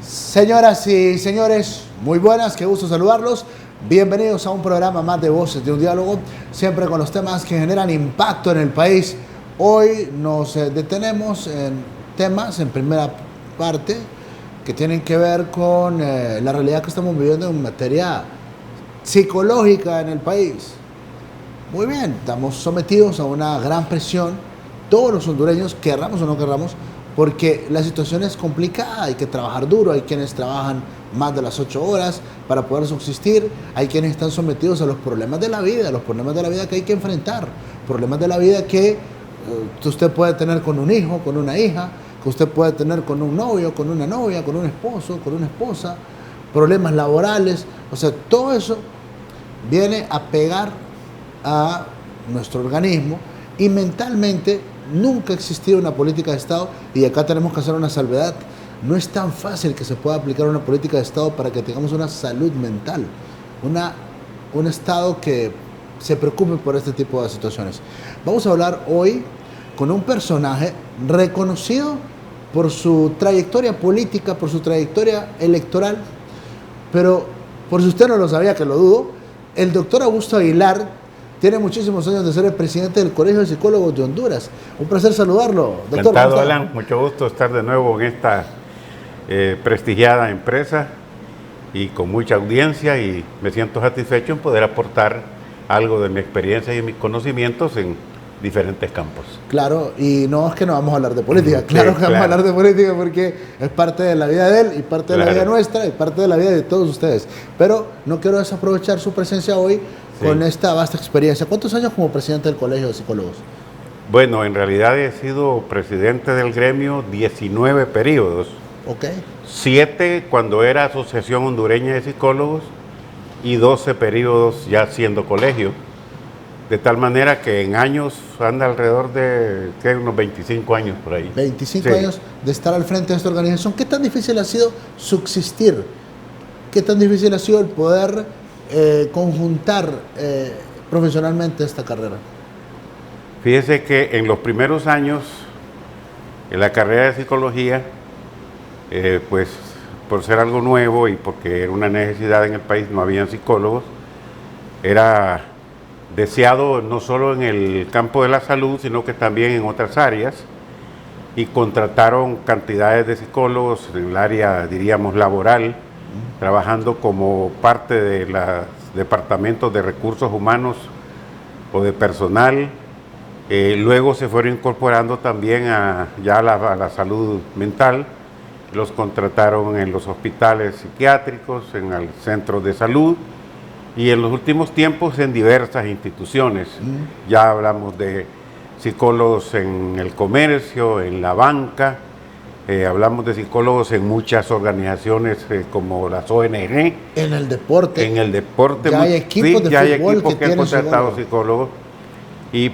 Señoras y señores, muy buenas, qué gusto saludarlos. Bienvenidos a un programa más de Voces de un Diálogo, siempre con los temas que generan impacto en el país. Hoy nos detenemos en temas, en primera parte, que tienen que ver con la realidad que estamos viviendo en materia psicológica en el país. Muy bien, estamos sometidos a una gran presión, todos los hondureños, querramos o no querramos, porque la situación es complicada, hay que trabajar duro, hay quienes trabajan más de las 8 horas para poder subsistir, hay quienes están sometidos a los problemas de la vida, que hay que enfrentar, problemas de la vida que usted puede tener con un hijo, con una hija, que usted puede tener con un novio, con una novia, con un esposo, con una esposa, problemas laborales, o sea, todo eso viene a pegar a nuestro organismo y mentalmente nunca ha existido una política de Estado, y acá tenemos que hacer una salvedad. No es tan fácil que se pueda aplicar una política de Estado para que tengamos una salud mental, un Estado que se preocupe por este tipo de situaciones. Vamos a hablar hoy con un personaje reconocido por su trayectoria política, por su trayectoria electoral, pero por si usted no lo sabía, que lo dudo, el doctor Augusto Aguilar tiene muchísimos años de ser el presidente del Colegio de Psicólogos de Honduras. Un placer saludarlo, doctor. Encantado, Alan. Mucho gusto estar de nuevo en esta prestigiada empresa y con mucha audiencia, y me siento satisfecho en poder aportar algo de mi experiencia y mis conocimientos en diferentes campos. Claro, y no es que no vamos a hablar de política, claro que vamos a hablar de política porque es parte de la vida de él y parte de la vida nuestra y parte de la vida de todos ustedes. Pero no quiero desaprovechar su presencia hoy con esta vasta experiencia. ¿Cuántos años como presidente del Colegio de Psicólogos? Bueno, en realidad he sido presidente del gremio 19 periodos. Ok. 7 cuando era Asociación Hondureña de Psicólogos y 12 periodos ya siendo colegio. De tal manera que en años anda alrededor de unos 25 años por ahí. 25 años de estar al frente de esta organización. ¿Qué tan difícil ha sido subsistir? ¿Qué tan difícil ha sido el poder conjuntar profesionalmente esta carrera? Fíjese que en los primeros años, en la carrera de psicología, pues por ser algo nuevo y porque era una necesidad en el país, no habían psicólogos, era deseado no solo en el campo de la salud, sino que también en otras áreas, y contrataron cantidades de psicólogos en el área, diríamos, laboral, trabajando como parte de los departamentos de recursos humanos o de personal. Luego se fueron incorporando también a la salud mental, los contrataron en los hospitales psiquiátricos, en el centro de salud, y en los últimos tiempos en diversas instituciones. Ya hablamos de psicólogos en el comercio, en la banca, hablamos de psicólogos en muchas organizaciones como las ONG. En el deporte. En el deporte. Ya hay equipos de fútbol que han contratado psicólogos.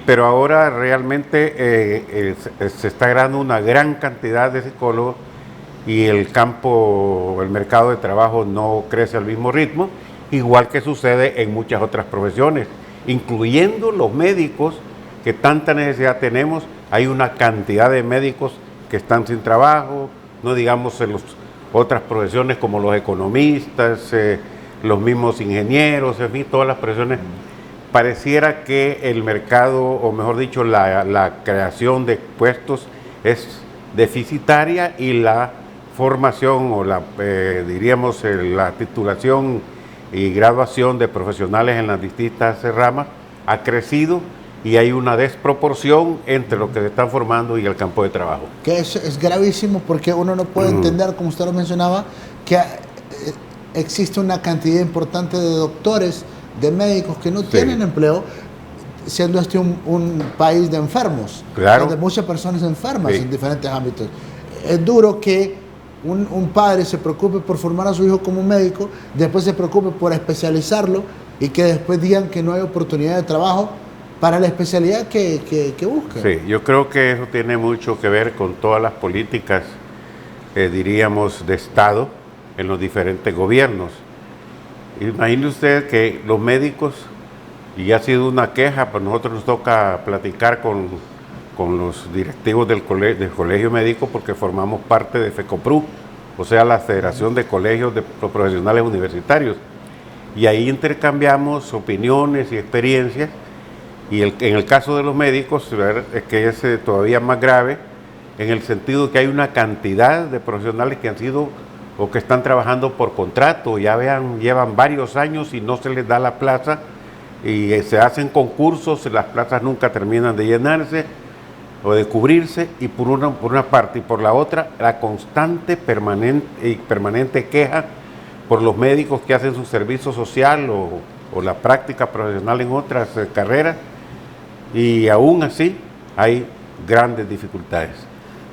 Pero ahora realmente se está creando una gran cantidad de psicólogos y el mercado de trabajo no crece al mismo ritmo, igual que sucede en muchas otras profesiones, incluyendo los médicos, que tanta necesidad tenemos. Hay una cantidad de médicos que están sin trabajo, no digamos en las otras profesiones como los economistas, los mismos ingenieros, en fin, todas las profesiones. Pareciera que el mercado, o mejor dicho, la creación de puestos es deficitaria, y la formación o diríamos la titulación y graduación de profesionales en las distintas ramas ha crecido, y hay una desproporción entre lo que se están formando y el campo de trabajo. Que es gravísimo, porque uno no puede entender, como usted lo mencionaba, que existe una cantidad importante de doctores, de médicos que no tienen empleo, siendo este un país de enfermos, de muchas personas enfermas en diferentes ámbitos. Es duro que un padre se preocupe por formar a su hijo como médico, después se preocupe por especializarlo, y que después digan que no hay oportunidad de trabajo para la especialidad que busca. Sí, yo creo que eso tiene mucho que ver con todas las políticas, diríamos, de Estado en los diferentes gobiernos. Imagine usted que los médicos, y ha sido una queja, pues nosotros nos toca platicar con los directivos del colegio médico, porque formamos parte de FECOPRU, o sea, la Federación de Colegios de Profesionales Universitarios. Y ahí intercambiamos opiniones y experiencias, y en el caso de los médicos es que es todavía más grave, en el sentido que hay una cantidad de profesionales que han sido o que están trabajando por contrato, llevan varios años y no se les da la plaza, y se hacen concursos, las plazas nunca terminan de llenarse o de cubrirse, y por una parte, y por la otra, la constante permanente queja por los médicos que hacen su servicio social o la práctica profesional en otras carreras, y aún así hay grandes dificultades.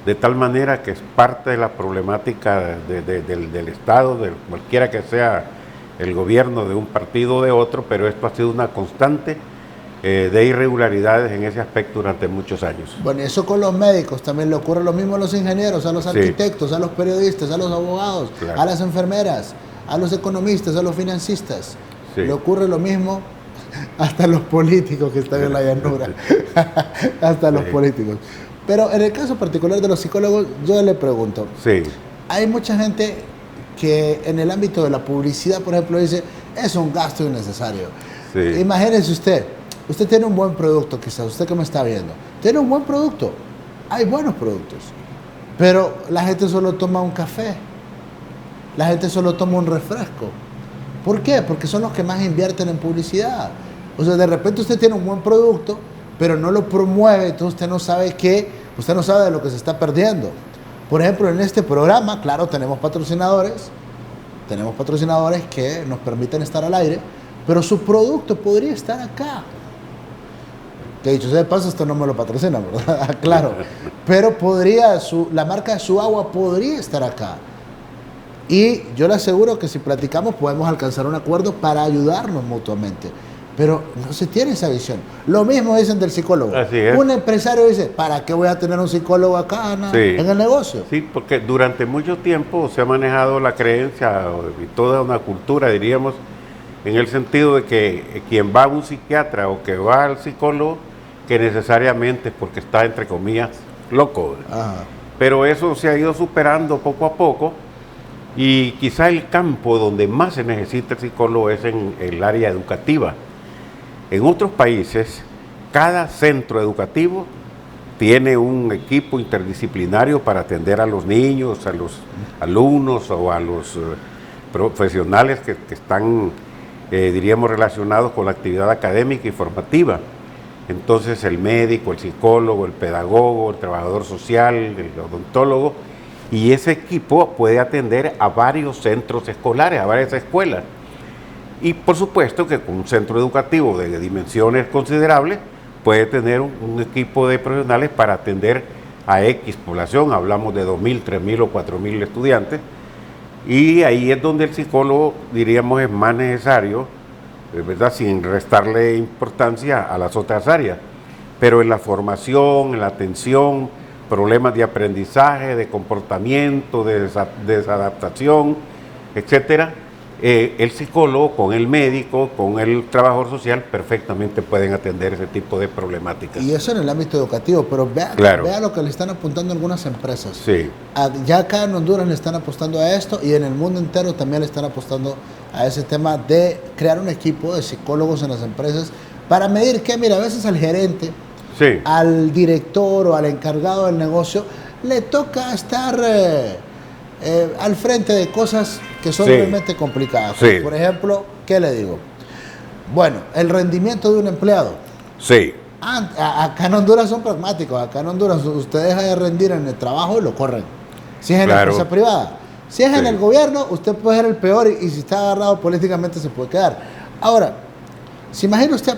De tal manera que es parte de la problemática del Estado, de cualquiera que sea el gobierno de un partido o de otro, pero esto ha sido una constante de irregularidades en ese aspecto durante muchos años. Bueno, eso con los médicos también le ocurre lo mismo a los ingenieros, a los arquitectos, a los periodistas, a los abogados, a las enfermeras, a los economistas, a los financistas. Le ocurre lo mismo hasta los políticos que están en la llanura, hasta los políticos. Pero en el caso particular de los psicólogos, yo le pregunto, hay mucha gente que en el ámbito de la publicidad, por ejemplo, dice, es un gasto innecesario. Imagínense usted tiene un buen producto, quizás, usted que me está viendo, tiene un buen producto, hay buenos productos, pero la gente solo toma un café, la gente solo toma un refresco. ¿Por qué? Porque son los que más invierten en publicidad. O sea, de repente usted tiene un buen producto, pero no lo promueve, entonces usted no sabe usted no sabe de lo que se está perdiendo. Por ejemplo, en este programa, claro, tenemos patrocinadores que nos permiten estar al aire, pero su producto podría estar acá. Que dicho sea de paso, esto no me lo patrocina, ¿verdad? Claro, pero la marca de su agua podría estar acá. Y yo le aseguro que si platicamos podemos alcanzar un acuerdo para ayudarnos mutuamente. Pero no se tiene esa visión. Lo mismo dicen del psicólogo. Así es. Un empresario dice, ¿para qué voy a tener un psicólogo acá en el negocio? Sí, porque durante mucho tiempo se ha manejado la creencia y toda una cultura, diríamos, en el sentido de que quien va a un psiquiatra o que va al psicólogo, que necesariamente es porque está, entre comillas, loco. Pero eso se ha ido superando poco a poco, y quizá el campo donde más se necesita el psicólogo es en el área educativa. En otros países, cada centro educativo tiene un equipo interdisciplinario para atender a los niños, a los alumnos o a los profesionales que están, diríamos, relacionados con la actividad académica y formativa. Entonces el médico, el psicólogo, el pedagogo, el trabajador social, el odontólogo, y ese equipo puede atender a varios centros escolares, a varias escuelas. Y por supuesto que con un centro educativo de dimensiones considerables puede tener un equipo de profesionales para atender a X población, hablamos de 2.000, 3.000 o 4.000 estudiantes, y ahí es donde el psicólogo, diríamos, es más necesario, ¿verdad?, sin restarle importancia a las otras áreas, pero en la formación, en la atención, problemas de aprendizaje, de comportamiento, de desadaptación, etcétera. El psicólogo con el médico, con el trabajador social, perfectamente pueden atender ese tipo de problemáticas. Y eso en el ámbito educativo, pero vea lo que le están apuntando algunas empresas. Sí. Ya acá en Honduras le están apostando a esto, y en el mundo entero también le están apostando a ese tema de crear un equipo de psicólogos en las empresas para medir que, mira, a veces al gerente, al director o al encargado del negocio le toca estar al frente de cosas que son realmente complicadas. Por ejemplo, ¿qué le digo? Bueno, el rendimiento de un empleado. Acá en Honduras son pragmáticos. Acá en Honduras usted deja de rendir en el trabajo y lo corren. Si es en la empresa privada. Si es en el gobierno, usted puede ser el peor, y si está agarrado políticamente se puede quedar. Ahora, ¿se imagina usted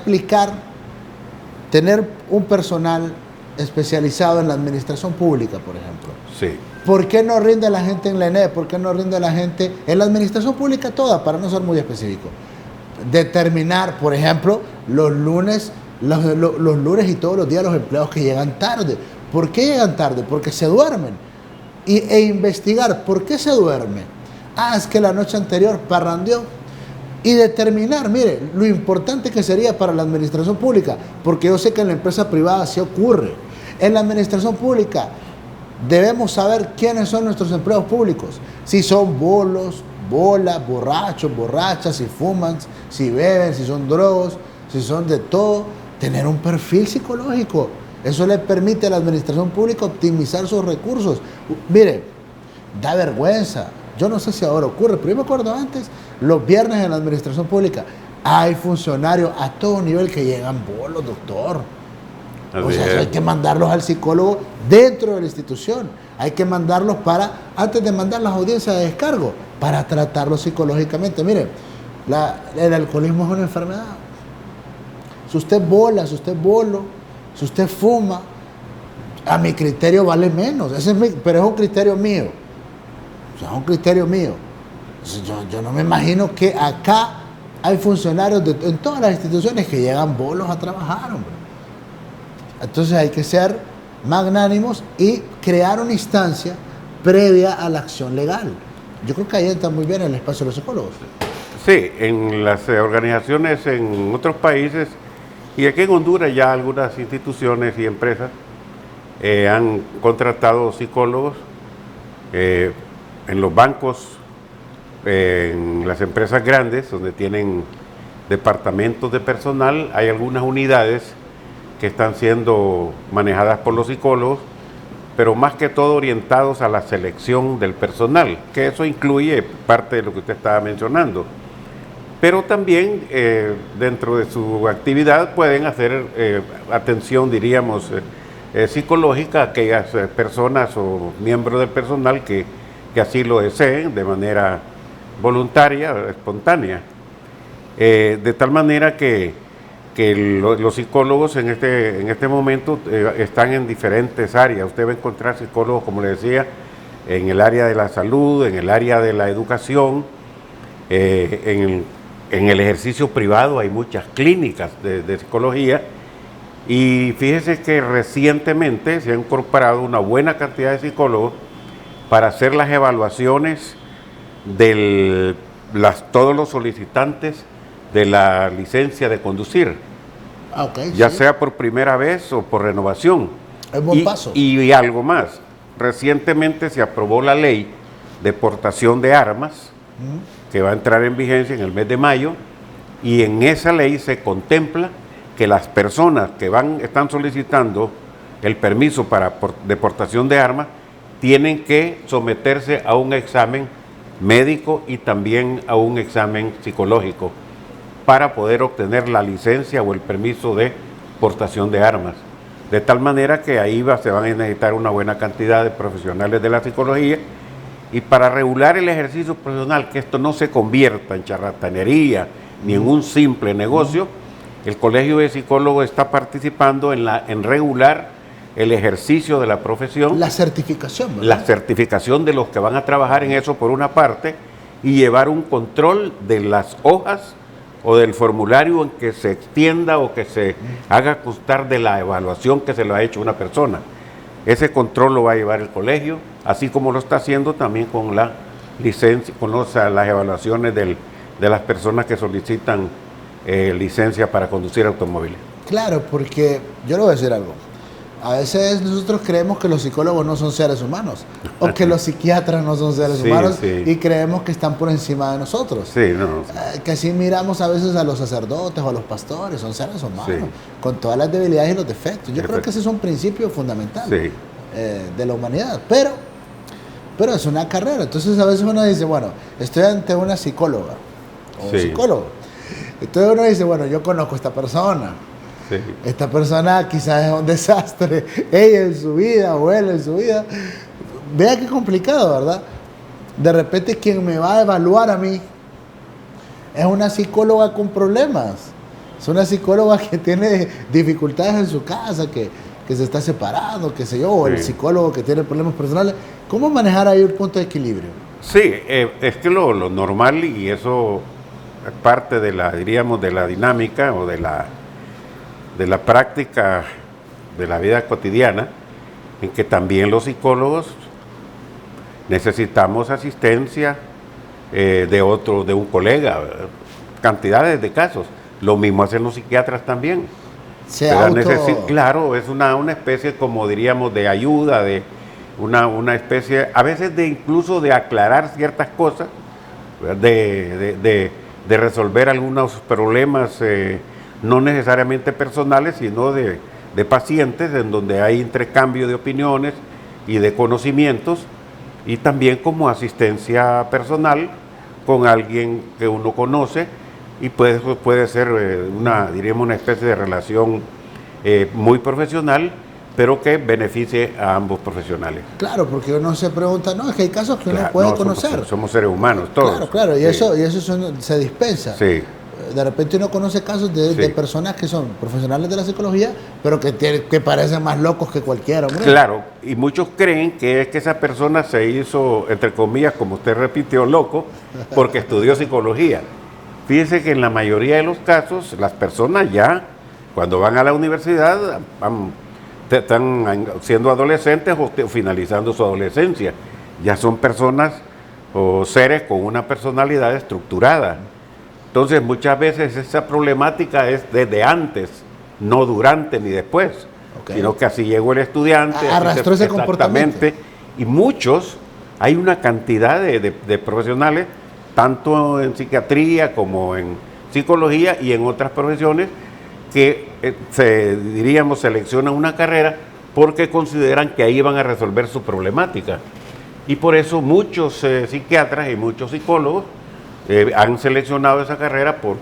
tener un personal especializado en la administración pública, por ejemplo? ¿Por qué no rinde la gente en la ENE? ¿Por qué no rinde la gente en la administración pública toda? Para no ser muy específico. Determinar, por ejemplo, los lunes y todos los días los empleados que llegan tarde. ¿Por qué llegan tarde? Porque se duermen. E investigar por qué se duerme. Es que la noche anterior parrandeó. Y determinar, mire, lo importante que sería para la administración pública, porque yo sé que en la empresa privada sí ocurre. En la administración pública, debemos saber quiénes son nuestros empleados públicos. Si son bolos, bolas, borrachos, borrachas, si fuman, si beben, si son drogos, si son de todo. Tener un perfil psicológico. Eso le permite a la administración pública optimizar sus recursos. Mire, da vergüenza. Yo no sé si ahora ocurre, pero yo me acuerdo antes, los viernes en la administración pública, hay funcionarios a todo nivel que llegan bolos, doctor. O sea, hay que mandarlos al psicólogo dentro de la institución. Hay que mandarlos antes de mandar las audiencias de descargo, para tratarlos psicológicamente. Mire, el alcoholismo es una enfermedad. Si usted bola, si usted bolo, si usted fuma, a mi criterio vale menos. Pero es un criterio mío. O sea, es un criterio mío. Yo no me imagino que acá hay funcionarios en todas las instituciones que llegan bolos a trabajar, hombre. Entonces hay que ser magnánimos y crear una instancia previa a la acción legal. Yo creo que ahí entra muy bien el espacio de los psicólogos. Sí, en las organizaciones en otros países y aquí en Honduras ya algunas instituciones y empresas han contratado psicólogos en los bancos, en las empresas grandes donde tienen departamentos de personal, hay algunas unidades que están siendo manejadas por los psicólogos, pero más que todo orientados a la selección del personal, que eso incluye parte de lo que usted estaba mencionando. Pero también dentro de su actividad pueden hacer atención, diríamos, psicológica a aquellas personas o miembros del personal que así lo deseen de manera voluntaria, espontánea. De tal manera que los psicólogos en este momento están en diferentes áreas. Usted va a encontrar psicólogos, como le decía, en el área de la salud, en el área de la educación, en el ejercicio privado hay muchas clínicas de psicología, y fíjese que recientemente se ha incorporado una buena cantidad de psicólogos para hacer las evaluaciones de todos los solicitantes de la licencia de conducir, ya sea por primera vez o por renovación. Es buen paso. Y algo más, recientemente se aprobó la ley de portación de armas, que va a entrar en vigencia en el mes de mayo, y en esa ley se contempla que las personas que están solicitando el permiso para deportación de armas tienen que someterse a un examen médico y también a un examen psicológico para poder obtener la licencia o el permiso de portación de armas. De tal manera que ahí se van a necesitar una buena cantidad de profesionales de la psicología, y para regular el ejercicio profesional, que esto no se convierta en charlatanería ni en un simple negocio, el Colegio de Psicólogos está participando en regular el ejercicio de la profesión. La certificación, ¿verdad? La certificación de los que van a trabajar en eso por una parte, y llevar un control de las hojas o del formulario en que se extienda o que se haga constar de la evaluación que se lo ha hecho una persona. Ese control lo va a llevar el colegio, así como lo está haciendo también con la licencia, con las evaluaciones de las personas que solicitan licencia para conducir automóviles. Claro, porque yo le voy a decir algo. A veces nosotros creemos que los psicólogos no son seres humanos, o que los psiquiatras no son seres humanos, y creemos que están por encima de nosotros. Sí, no. Que así miramos a veces a los sacerdotes o a los pastores, son seres humanos, con todas las debilidades y los defectos. Yo creo que ese es un principio fundamental de la humanidad, pero es una carrera. Entonces a veces uno dice, bueno, estoy ante una psicóloga o un psicólogo. Entonces uno dice, bueno, yo conozco a esta persona. Esta persona quizás es un desastre, ella en su vida o él en su vida. Vea qué complicado, ¿verdad? De repente quien me va a evaluar a mí es una psicóloga con problemas. Es una psicóloga que tiene dificultades en su casa, que se está separando, qué sé yo, o el psicólogo que tiene problemas personales. ¿Cómo manejar ahí un punto de equilibrio? Sí, es que lo normal, y eso es parte de la, diríamos, de la dinámica o de la práctica de la vida cotidiana, en que también los psicólogos necesitamos asistencia de un colega, cantidades de casos. Lo mismo hacen los psiquiatras también. Claro, es una especie, como diríamos, de ayuda, de una especie, a veces de incluso de aclarar ciertas cosas, de resolver algunos problemas no necesariamente personales, sino de pacientes, en donde hay intercambio de opiniones y de conocimientos, y también como asistencia personal con alguien que uno conoce, y puede ser diríamos, una especie de relación muy profesional, pero que beneficie a ambos profesionales. Claro, porque uno se pregunta, no, es que hay casos que uno puede conocer. Somos seres humanos, todos. Claro, y eso se dispensa. Sí. De repente uno conoce casos de personas que son profesionales de la psicología, pero que parecen más locos que cualquiera, hombre. Claro, y muchos creen que es que esa persona se hizo, entre comillas, como usted repitió, loco, porque estudió psicología. Fíjese que en la mayoría de los casos, las personas ya, cuando van a la universidad, están siendo adolescentes o finalizando su adolescencia. Ya son personas o seres con una personalidad estructurada. Entonces, muchas veces esa problemática es desde antes, no durante ni después, sino que así llegó el estudiante. Arrastró ese comportamiento. Y muchos, hay una cantidad de profesionales, tanto en psiquiatría como en psicología y en otras profesiones, que seleccionan una carrera porque consideran que ahí van a resolver su problemática. Y por eso muchos psiquiatras y muchos psicólogos han seleccionado esa carrera por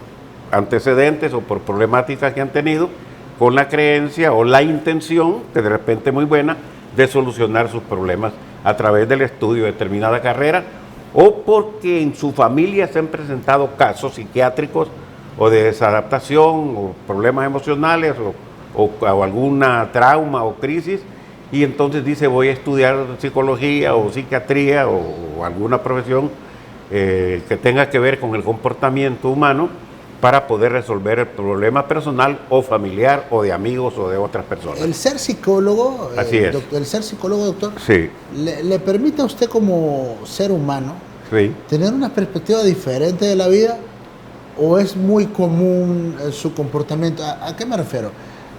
antecedentes o por problemáticas que han tenido, con la creencia o la intención, que de repente muy buena, de solucionar sus problemas a través del estudio de determinada carrera, o porque en su familia se han presentado casos psiquiátricos o de desadaptación o problemas emocionales o alguna trauma o crisis, y entonces dice voy a estudiar psicología o psiquiatría o alguna profesión que tenga que ver con el comportamiento humano para poder resolver el problema personal o familiar o de amigos o de otras personas. El ser psicólogo, Así es. El ser psicólogo, doctor, sí. le permite a usted como ser humano Sí. tener una perspectiva diferente de la vida, o es muy común su comportamiento. ¿A qué me refiero?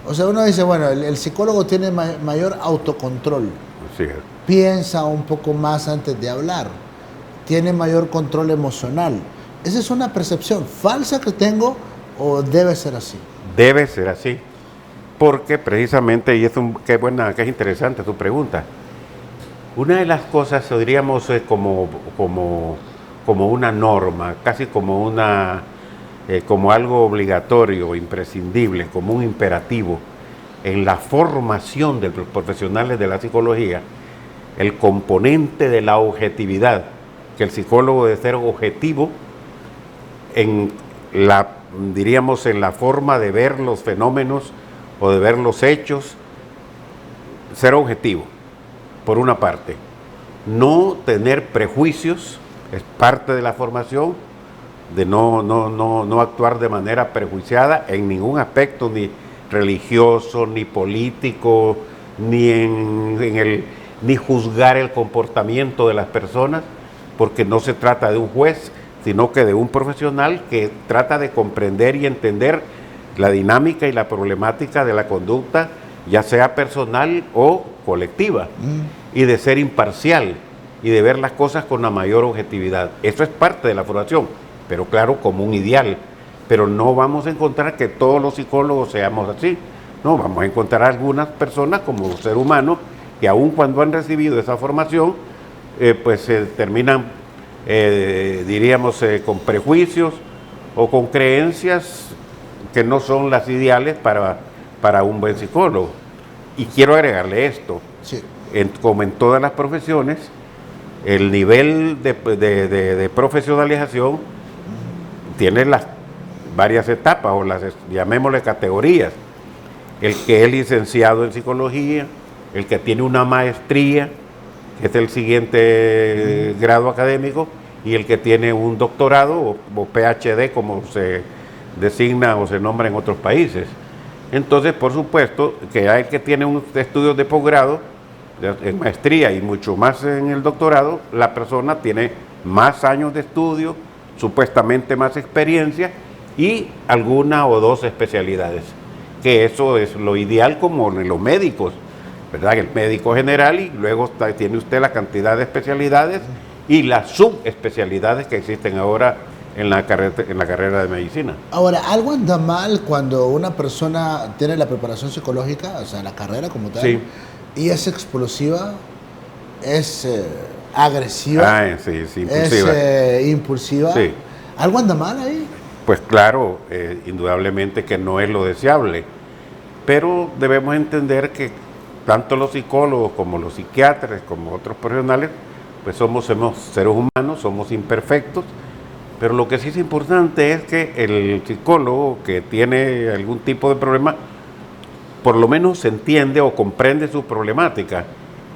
O sea, uno dice, bueno, el psicólogo tiene mayor autocontrol, Sí. piensa un poco más antes de hablar, tiene mayor control emocional. ¿Esa es una percepción falsa que tengo o debe ser así? Debe ser así, porque precisamente, y qué es interesante tu pregunta, una de las cosas, diríamos, como una norma, casi como como algo obligatorio, imprescindible, como un imperativo en la formación de los profesionales de la psicología, el componente de la objetividad, que el psicólogo debe ser objetivo en la forma de ver los fenómenos o de ver los hechos, ser objetivo, por una parte. No tener prejuicios, es parte de la formación, de no actuar de manera prejuiciada en ningún aspecto, ni religioso, ni político, ni juzgar el comportamiento de las personas, porque no se trata de un juez, sino que de un profesional que trata de comprender y entender la dinámica y la problemática de la conducta, ya sea personal o colectiva, y de ser imparcial y de ver las cosas con la mayor objetividad. Eso es parte de la formación, pero claro, como un ideal. Pero no vamos a encontrar que todos los psicólogos seamos así. No, vamos a encontrar algunas personas como ser humano que aun cuando han recibido esa formación, pues terminan, con prejuicios o con creencias que no son las ideales para un buen psicólogo. Y quiero agregarle esto, Sí. Como en todas las profesiones, el nivel de profesionalización tiene las varias etapas, o llamémosle categorías. El que es licenciado en psicología, el que tiene una maestría, que es el siguiente grado académico, y el que tiene un doctorado o PhD, como se designa o se nombra en otros países. Entonces, por supuesto, que hay que tiene un estudios de posgrado, en maestría y mucho más en el doctorado, la persona tiene más años de estudio, supuestamente más experiencia y alguna o dos especialidades, que eso es lo ideal, como en los médicos. ¿verdad? El médico general, y luego tiene usted la cantidad de especialidades y las subespecialidades que existen ahora en la carrera de medicina. Ahora, ¿algo anda mal cuando una persona tiene la preparación psicológica, o sea, la carrera como tal, Sí. y es explosiva, es agresiva, Sí, es impulsiva. impulsiva? Sí. ¿Algo anda mal ahí? Pues claro, indudablemente que no es lo deseable, pero debemos entender que tanto los psicólogos como los psiquiatras, como otros profesionales, pues somos seres humanos, somos imperfectos, pero lo que sí es importante es que el psicólogo que tiene algún tipo de problema, por lo menos se entiende o comprende su problemática,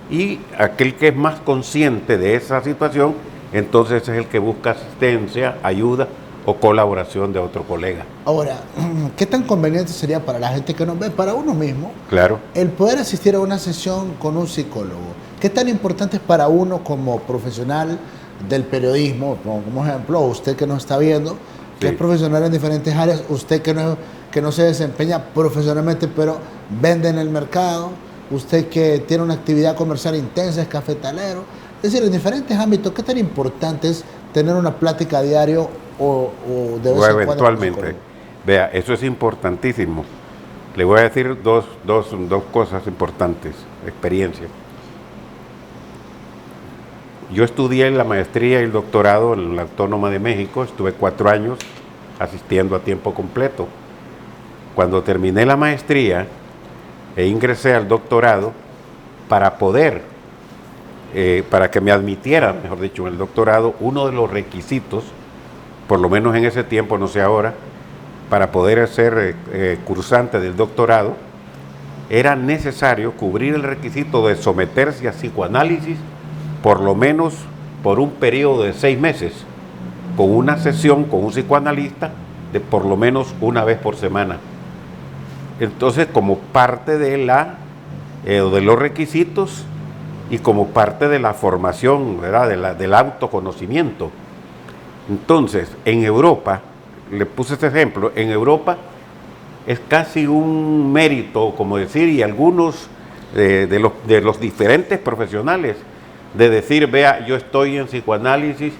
y aquel que es más consciente de esa situación, entonces es el que busca asistencia, ayuda o colaboración de otro colega. Ahora, ¿qué tan conveniente sería para la gente que nos ve, para uno mismo, Claro. el poder asistir a una sesión con un psicólogo? ¿Qué tan importante es para uno como profesional del periodismo? Como ejemplo, usted que nos está viendo, que Sí. es profesional en diferentes áreas, usted que no se desempeña profesionalmente, pero vende en el mercado, usted que tiene una actividad comercial intensa, es cafetalero, es decir, en diferentes ámbitos, ¿qué tan importante es tener una plática a diario o de vez O en cuando con un eventualmente. psicólogo? Vea, eso es importantísimo. Le voy a decir dos cosas importantes, experiencias. Yo estudié la maestría y el doctorado en la Autónoma de México, estuve 4 años asistiendo a tiempo completo. Cuando terminé la maestría e ingresé al doctorado, para para que me admitieran, mejor dicho, en el doctorado, uno de los requisitos, por lo menos en ese tiempo, no sé ahora, para poder ser cursante del doctorado, era necesario cubrir el requisito de someterse a psicoanálisis por lo menos por un periodo de 6 meses, con una sesión con un psicoanalista de por lo menos una vez por semana. Entonces, como parte de los requisitos y como parte de la formación, ¿verdad? Del autoconocimiento. Entonces, en Europa, le puse este ejemplo, en Europa es casi un mérito, como decir, y algunos de los diferentes profesionales, de decir, vea, yo estoy en psicoanálisis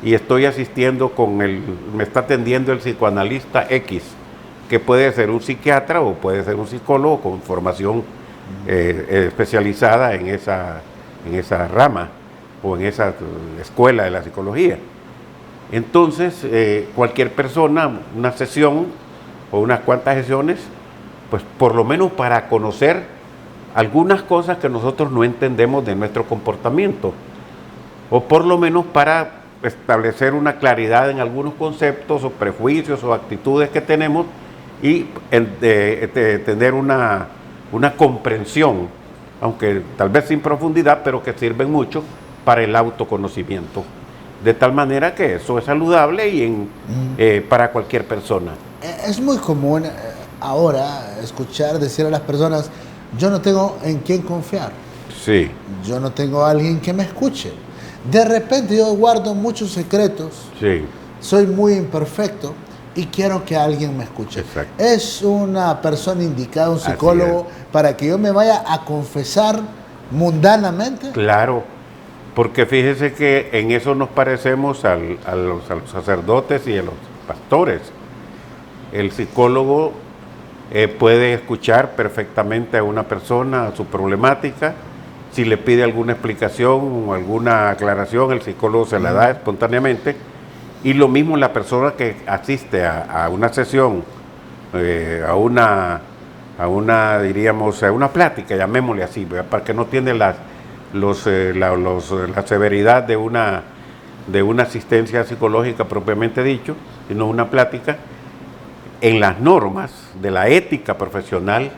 y estoy asistiendo me está atendiendo el psicoanalista X, que puede ser un psiquiatra o puede ser un psicólogo con formación especializada en esa rama o en esa escuela de la psicología. Entonces, cualquier persona, una sesión o unas cuantas sesiones, pues por lo menos para conocer algunas cosas que nosotros no entendemos de nuestro comportamiento, o por lo menos para establecer una claridad en algunos conceptos o prejuicios o actitudes que tenemos y tener una comprensión, aunque tal vez sin profundidad, pero que sirven mucho para el autoconocimiento. De tal manera que eso es saludable y para cualquier persona. Es muy común ahora escuchar decir a las personas, yo no tengo en quién confiar, Sí, yo no tengo a alguien que me escuche. De repente yo guardo muchos secretos, sí, soy muy imperfecto y quiero que alguien me escuche. exacto. Es una persona indicada, un Así psicólogo, para que yo me vaya a confesar mundanamente. Claro, porque fíjese que en eso nos parecemos a los sacerdotes y a los pastores. El psicólogo puede escuchar perfectamente a una persona, a su problemática. Si le pide alguna explicación o alguna aclaración, el psicólogo se la da espontáneamente. Y lo mismo la persona que asiste a una sesión, diríamos, a una plática, llamémosle así, ¿verdad? Para que no tiene la severidad de una asistencia psicológica propiamente dicho, sino una plática. En las normas de la ética profesional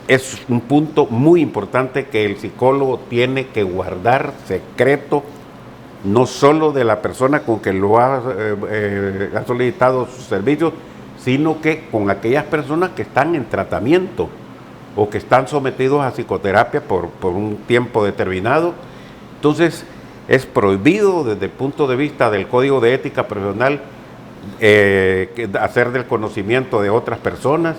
es un punto muy importante que el psicólogo tiene que guardar secreto, no solo de la persona con que lo ha solicitado sus servicios, sino que con aquellas personas que están en tratamiento o que están sometidos a psicoterapia por un tiempo determinado. Entonces, es prohibido desde el punto de vista del Código de Ética Profesional hacer del conocimiento de otras personas,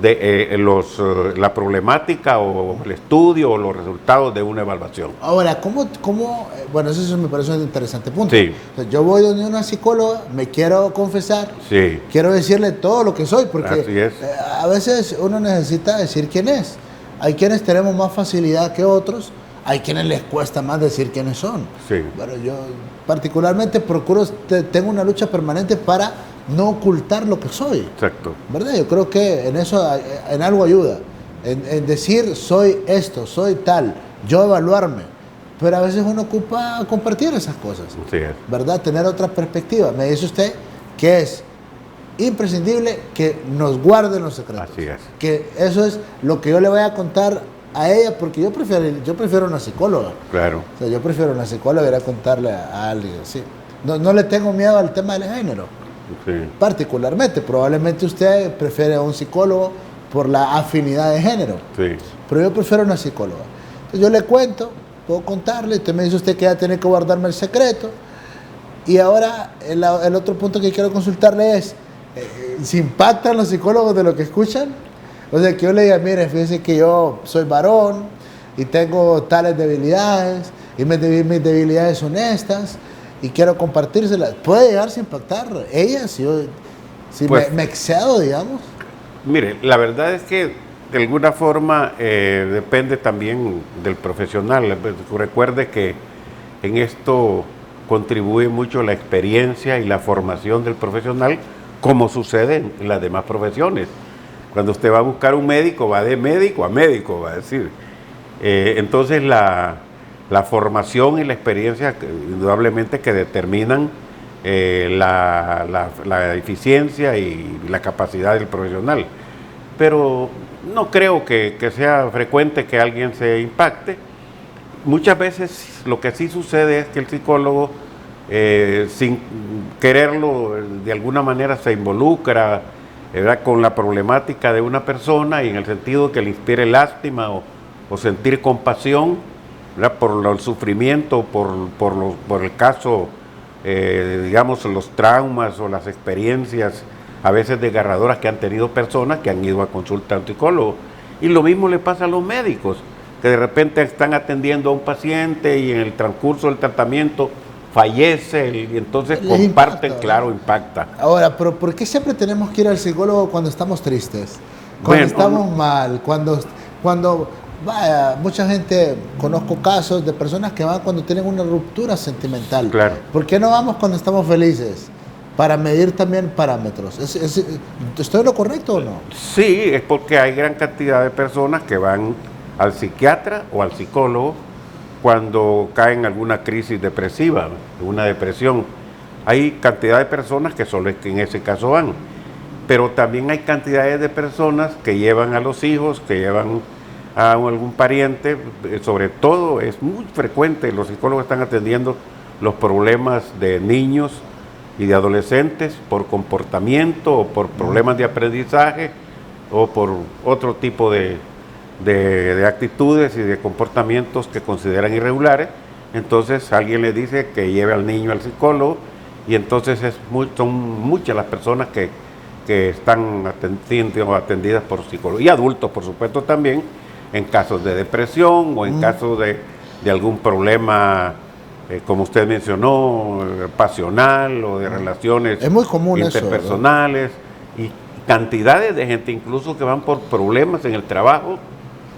la problemática o el estudio o los resultados de una evaluación. Ahora, bueno, eso me parece un interesante punto. Sí. O sea, yo voy donde una psicóloga, me quiero confesar, Sí. quiero decirle todo lo que soy, porque Así es. A veces uno necesita decir quién es. Hay quienes tenemos más facilidad que otros, hay quienes les cuesta más decir quiénes son. Sí. Bueno, yo particularmente tengo una lucha permanente para no ocultar lo que soy. Exacto. ¿Verdad? Yo creo que en eso, en algo ayuda. En decir, soy esto, soy tal, yo evaluarme. Pero a veces uno ocupa compartir esas cosas. Así es. ¿Verdad? Tener otra perspectiva. Me dice usted que es imprescindible que nos guarden los secretos. Así es. Que eso es lo que yo le voy a contar a ella, porque yo prefiero una psicóloga. Claro. O sea, yo prefiero una psicóloga ir a contarle a alguien así. No le tengo miedo al tema del género. Sí. Particularmente, probablemente usted prefiere a un psicólogo por la afinidad de género. Sí. Pero yo prefiero una psicóloga. Entonces yo le cuento, puedo contarle, usted me dice usted que va a tener que guardarme el secreto. Y ahora el otro punto que quiero consultarle es, ¿se impactan los psicólogos de lo que escuchan? O sea, que yo le diga, mire, fíjese que yo soy varón y tengo tales debilidades, y mis debilidades son estas, y quiero compartírselas. ¿Puede llegarse a impactar ella si Pues, me excedo, digamos? Mire, la verdad es que de alguna forma depende también del profesional. Recuerde que en esto contribuye mucho la experiencia y la formación del profesional, como sucede en las demás profesiones. Cuando usted va a buscar un médico, va de médico a médico, va a decir. Entonces la formación y la experiencia indudablemente que determinan la eficiencia y la capacidad del profesional. Pero no creo que sea frecuente que alguien se impacte. Muchas veces lo que sí sucede es que el psicólogo, sin quererlo, de alguna manera se involucra, ¿verdad?, con la problemática de una persona, y en el sentido que le inspire lástima o sentir compasión, ¿verdad?, por el sufrimiento, por el caso, digamos, los traumas o las experiencias a veces desgarradoras que han tenido personas que han ido a consultar a un psicólogo. Y lo mismo le pasa a los médicos, que de repente están atendiendo a un paciente y en el transcurso del tratamiento fallece, y entonces Les comparten, impacta, claro, ¿no? impacta. Ahora, pero ¿por qué siempre tenemos que ir al psicólogo cuando estamos tristes? Cuando estamos mal, cuando vaya, mucha gente, conozco casos de personas que van cuando tienen una ruptura sentimental. Claro. ¿Por qué no vamos cuando estamos felices? Para medir también parámetros. ¿Estoy en lo correcto o no? Sí, es porque hay gran cantidad de personas que van al psiquiatra o al psicólogo cuando caen en alguna crisis depresiva, una depresión. Hay cantidad de personas que solo es que en ese caso van, pero también hay cantidades de personas que llevan a los hijos, que llevan a algún pariente. Sobre todo es muy frecuente, los psicólogos están atendiendo los problemas de niños y de adolescentes por comportamiento o por problemas de aprendizaje o por otro tipo de actitudes y de comportamientos que consideran irregulares. Entonces alguien le dice que lleve al niño al psicólogo, y entonces son muchas las personas que están atendidas por psicólogos, y adultos por supuesto también, en casos de depresión o en casos de algún problema, como usted mencionó, pasional o de relaciones es muy común interpersonales, eso, y cantidades de gente incluso que van por problemas en el trabajo,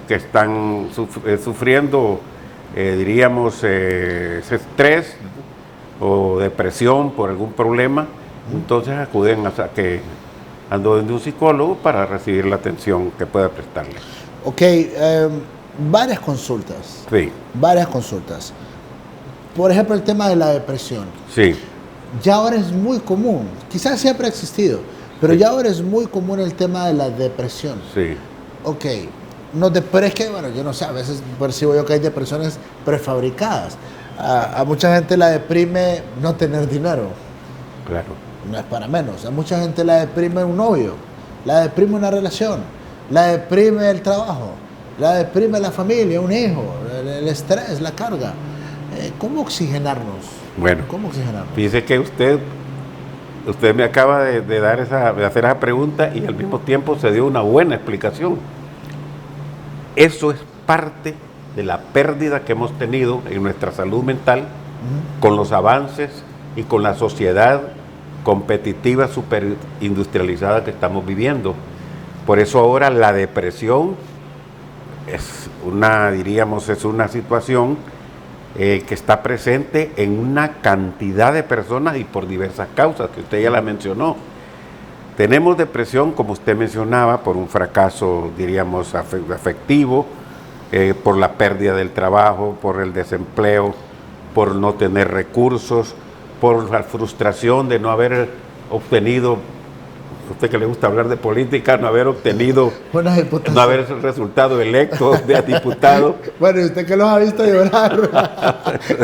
que están sufriendo, diríamos, estrés o depresión por algún problema. Entonces acuden donde un psicólogo para recibir la atención que pueda prestarle. Ok, varias consultas. Sí. Varias consultas. Por ejemplo, el tema de la depresión. Sí. Ya ahora es muy común, quizás siempre ha existido, pero Sí. ya ahora es muy común el tema de la depresión. Sí. Ok, pero es que, bueno, yo no sé, a veces percibo yo que hay depresiones prefabricadas. A mucha gente la deprime no tener dinero. Claro. No es para menos. A mucha gente la deprime un novio, la deprime una relación, la deprime el trabajo, la deprime la familia, un hijo, el estrés, la carga. ¿Cómo oxigenarnos? Bueno, ¿Cómo oxigenarnos? fíjese que usted usted me acaba de hacer esa pregunta y al mismo tiempo se dio una buena explicación. Eso es parte de la pérdida que hemos tenido en nuestra salud mental con los avances y con la sociedad competitiva superindustrializada que estamos viviendo. Por eso ahora la depresión es una situación que está presente en una cantidad de personas y por diversas causas, que usted ya la mencionó. Tenemos depresión, como usted mencionaba, por un fracaso, diríamos, afectivo, por la pérdida del trabajo, por el desempleo, por no tener recursos, por la frustración de no haber obtenido, a usted que le gusta hablar de política, no haber obtenido, no haber resultado electo de diputado. Bueno, y usted que los ha visto llorar,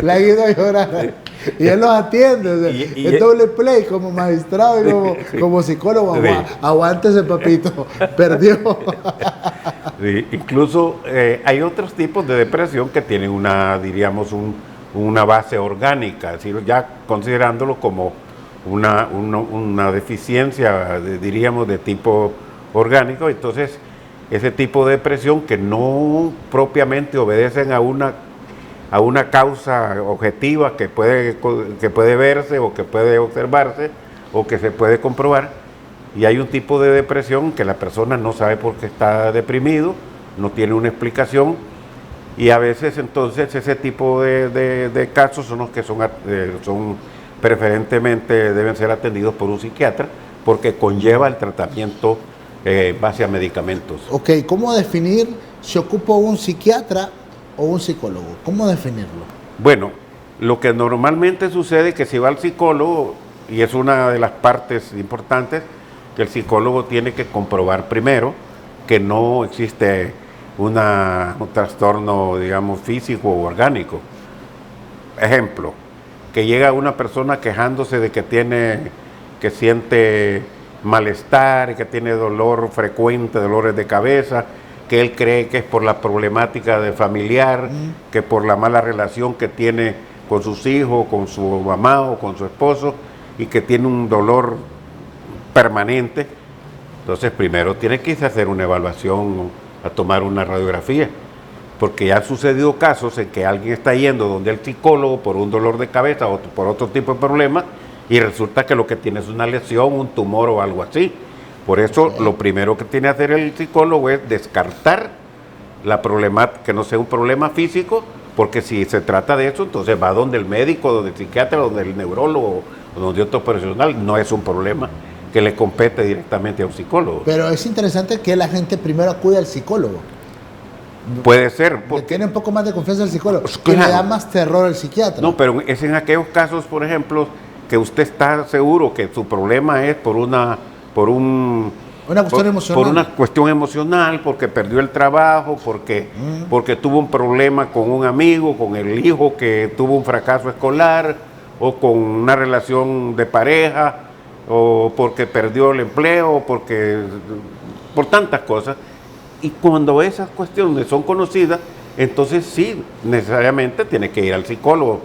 le ha ido a llorar, y él los atiende, o sea, es doble play como magistrado y como psicólogo. Sí. Aguántese, papito, perdió. Sí, incluso hay otros tipos de depresión que tienen una base orgánica, es decir, ya considerándolo como una deficiencia, diríamos, de tipo orgánico. Entonces, ese tipo de depresión que no propiamente obedecen a una causa objetiva que puede verse o que puede observarse o que se puede comprobar, y hay un tipo de depresión que la persona no sabe por qué está deprimido, no tiene una explicación, y a veces entonces ese tipo de casos son los que son preferentemente deben ser atendidos por un psiquiatra, porque conlleva el tratamiento base a medicamentos. Ok, ¿cómo definir si ocupo un psiquiatra o un psicólogo? ¿Cómo definirlo? Bueno, lo que normalmente sucede es que si va al psicólogo, y es una de las partes importantes, que el psicólogo tiene que comprobar primero que no existe un trastorno, digamos, físico o orgánico. Ejemplo, que llega una persona quejándose de que siente malestar, que tiene dolor frecuente, dolores de cabeza, que él cree que es por la problemática de familiar, que por la mala relación que tiene con sus hijos, con su mamá o con su esposo, y que tiene un dolor permanente. Entonces primero tiene que irse a hacer una evaluación, a tomar una radiografía, porque ya han sucedido casos en que alguien está yendo donde el psicólogo por un dolor de cabeza o por otro tipo de problema, y resulta que lo que tiene es una lesión, un tumor o algo así. Por eso lo primero que tiene que hacer el psicólogo es descartar la problemática, que no sea un problema físico, porque si se trata de eso, entonces va donde el médico, donde el psiquiatra, donde el neurólogo o donde otro profesional. No es un problema que le compete directamente a un psicólogo. Pero es interesante que la gente primero acude al psicólogo. Puede ser. Porque tiene un poco más de confianza al psicólogo, pues claro, y le da más terror al psiquiatra. No, pero es en aquellos casos, por ejemplo, que usted está seguro que su problema es por una cuestión emocional, porque perdió el trabajo, porque tuvo un problema con un amigo, con el hijo que tuvo un fracaso escolar, o con una relación de pareja, o porque perdió el empleo, por tantas cosas. Y cuando esas cuestiones son conocidas, entonces sí, necesariamente tiene que ir al psicólogo,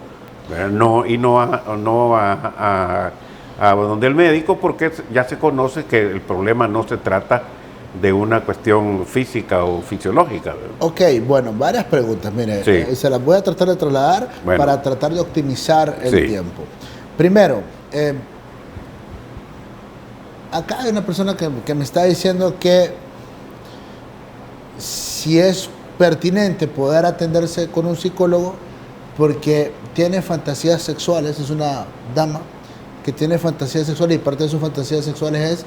no a donde el médico, porque ya se conoce que el problema no se trata de una cuestión física o fisiológica. Ok, bueno, varias preguntas, mire, sí. Se las voy a tratar de trasladar para tratar de optimizar el tiempo. Primero, acá hay una persona que me está diciendo que si es pertinente poder atenderse con un psicólogo porque tiene fantasías sexuales, es una dama que tiene fantasías sexuales y parte de sus fantasías sexuales es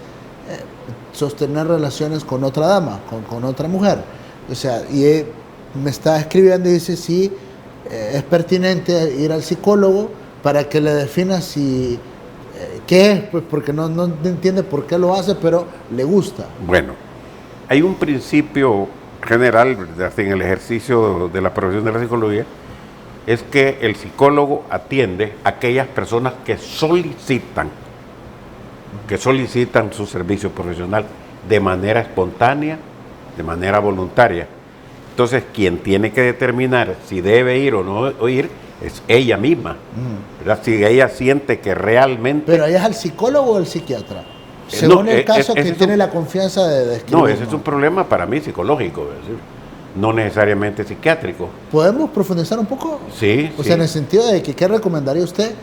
sostener relaciones con otra dama, con otra mujer. O sea, y me está escribiendo y dice si es pertinente ir al psicólogo para que le defina si qué es, pues porque no entiende por qué lo hace, pero le gusta. Bueno, hay un principio general en el ejercicio de la profesión de la psicología, es que el psicólogo atiende a aquellas personas que solicitan su servicio profesional de manera espontánea, de manera voluntaria. Entonces, quien tiene que determinar si debe ir o no ir es ella misma. ¿Verdad? Si ella siente que realmente... Pero ella es el psicólogo o el psiquiatra, según el caso que tiene la confianza de escribir. No, ese es un problema para mí psicológico, es decir, no necesariamente psiquiátrico. ¿Podemos profundizar un poco? Sí. O sea, en el sentido de que, ¿qué recomendaría usted?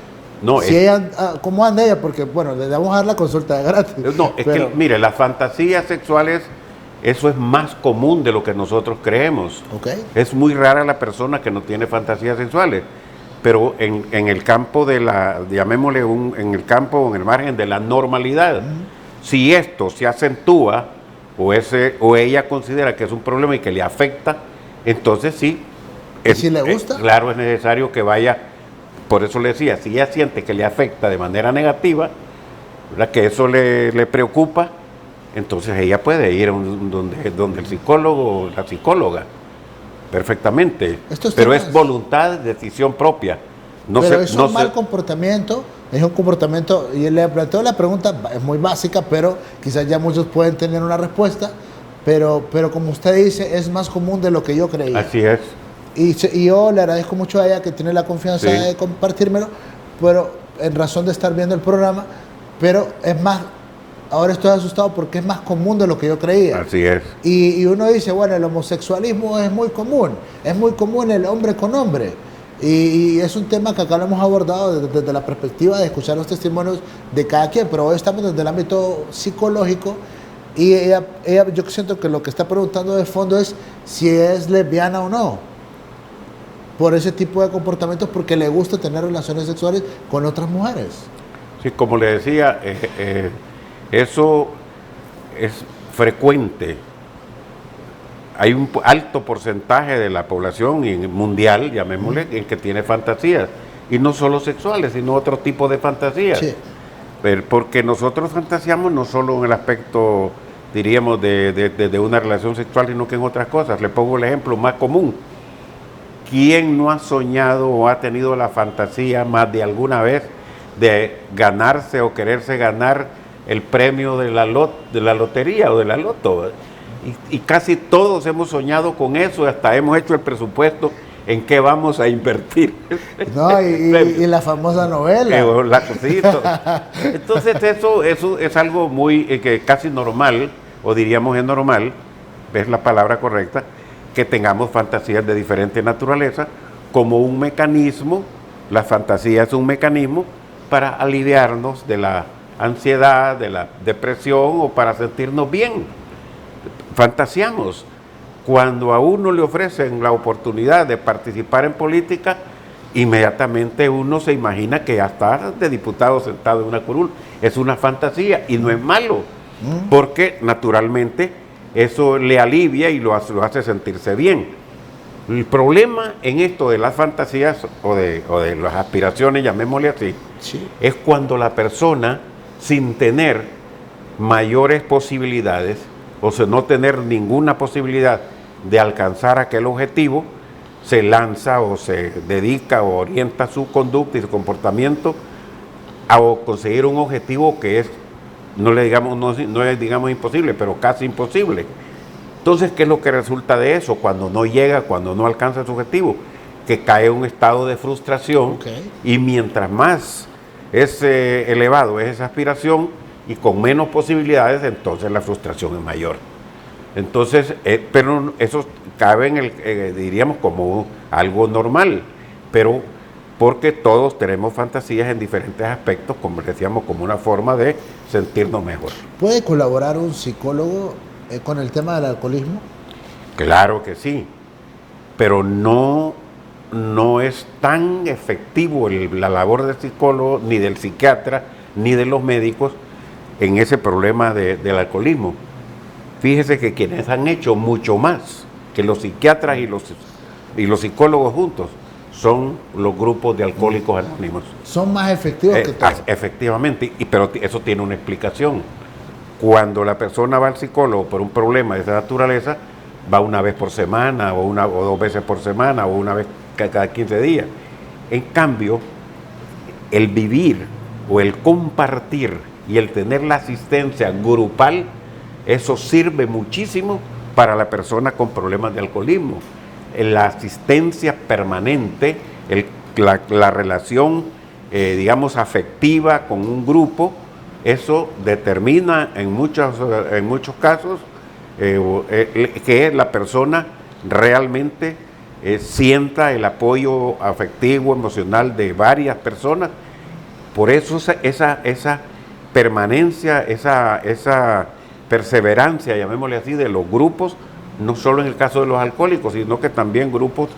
No, si ella, ¿cómo anda ella? Porque, bueno, le vamos a dar la consulta de gratis. No, es que, mire, las fantasías sexuales, eso es más común de lo que nosotros creemos. Okay. Es muy rara la persona que no tiene fantasías sexuales, pero en el campo de la, llamémosle, en el campo o en el margen de la normalidad, si esto se acentúa o ella considera que es un problema y que le afecta, entonces sí. Si le gusta. Claro, es necesario que vaya. Por eso le decía, si ella siente que le afecta de manera negativa, ¿verdad?, que eso le preocupa, entonces ella puede ir donde el psicólogo o la psicóloga, perfectamente. Pero es voluntad, decisión propia. Pero es un mal comportamiento, es un comportamiento, y le planteo la pregunta, es muy básica, pero quizás ya muchos pueden tener una respuesta, pero como usted dice, es más común de lo que yo creía. Así es. Y yo le agradezco mucho a ella que tiene la confianza de compartírmelo, pero en razón de estar viendo el programa, pero es más, ahora estoy asustado porque es más común de lo que yo creía. Así es. Y uno dice, bueno, el homosexualismo es muy común el hombre con hombre. Y es un tema que acá lo hemos abordado desde la perspectiva de escuchar los testimonios de cada quien, pero hoy estamos desde el ámbito psicológico. Y ella, yo siento que lo que está preguntando de fondo es si es lesbiana o no, por ese tipo de comportamientos, porque le gusta tener relaciones sexuales con otras mujeres. Sí, como le decía, eso es frecuente. Hay un alto porcentaje de la población mundial, llamémosle, en que tiene fantasías, y no solo sexuales, sino otro tipo de fantasías. Sí. Porque nosotros fantaseamos no solo en el aspecto, diríamos, de una relación sexual, sino que en otras cosas. Le pongo el ejemplo más común. ¿Quién no ha soñado o ha tenido la fantasía más de alguna vez de ganarse o quererse ganar el premio de la lotería o de la loto? Y casi todos hemos soñado con eso, hasta hemos hecho el presupuesto en qué vamos a invertir. No, y la famosa novela. La cosita. Entonces eso es algo muy que casi normal, o diríamos es normal, es la palabra correcta, que tengamos fantasías de diferente naturaleza como un mecanismo. La fantasía es un mecanismo para aliviarnos de la ansiedad, de la depresión o para sentirnos bien. Fantaseamos. Cuando a uno le ofrecen la oportunidad de participar en política, inmediatamente uno se imagina que ya está de diputado sentado en una curul. Es una fantasía y no es malo, porque naturalmente eso le alivia y lo hace sentirse bien. El problema en esto de las fantasías o de las aspiraciones, llamémosle así, es cuando la persona, sin tener mayores posibilidades, o sea, no tener ninguna posibilidad de alcanzar aquel objetivo, se lanza o se dedica o orienta su conducta y su comportamiento a conseguir un objetivo que es, no es digamos imposible, pero casi imposible. Entonces, ¿qué es lo que resulta de eso? Cuando no llega, cuando no alcanza su objetivo, que cae en un estado de frustración, y mientras más es elevado es esa aspiración y con menos posibilidades, entonces la frustración es mayor. Entonces, pero eso cabe en diríamos como algo normal, pero porque todos tenemos fantasías en diferentes aspectos, como decíamos, como una forma de sentirnos mejor. ¿Puede colaborar un psicólogo con el tema del alcoholismo? Claro que sí, pero no es tan efectivo la labor del psicólogo, ni del psiquiatra, ni de los médicos en ese problema del alcoholismo. Fíjese que quienes han hecho mucho más que los psiquiatras y los psicólogos juntos son los grupos de alcohólicos anónimos. Son más efectivos que todos. Efectivamente, pero eso tiene una explicación. Cuando la persona va al psicólogo por un problema de esa naturaleza, va una vez por semana, o 2 veces por semana, o una vez cada 15 días. En cambio, el vivir o el compartir y el tener la asistencia grupal, eso sirve muchísimo para la persona con problemas de alcoholismo. La asistencia permanente, la relación, digamos, afectiva con un grupo, eso determina en muchos casos que la persona realmente sienta el apoyo afectivo, emocional de varias personas. Por eso esa permanencia, esa perseverancia, llamémosle así, de los grupos, no solo en el caso de los alcohólicos, sino que también grupos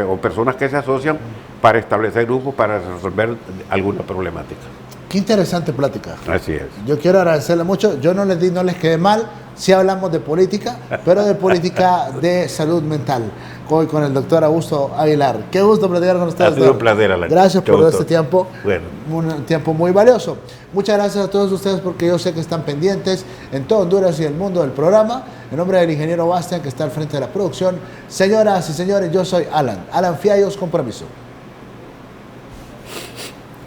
o personas que se asocian para establecer grupos para resolver alguna problemática. Qué interesante plática. Así es. Yo quiero agradecerle mucho. Yo no les quedé mal. Sí hablamos de política, pero de política de salud mental. Hoy con el doctor Augusto Aguilar. Qué gusto platicar con usted. Ha sido un placer, Alan. Gracias por este tiempo. Bueno. Un tiempo muy valioso. Muchas gracias a todos ustedes porque yo sé que están pendientes en todo Honduras y el mundo del programa. En nombre del ingeniero Bastian, que está al frente de la producción. Señoras y señores, yo soy Alan Fiallos, con permiso.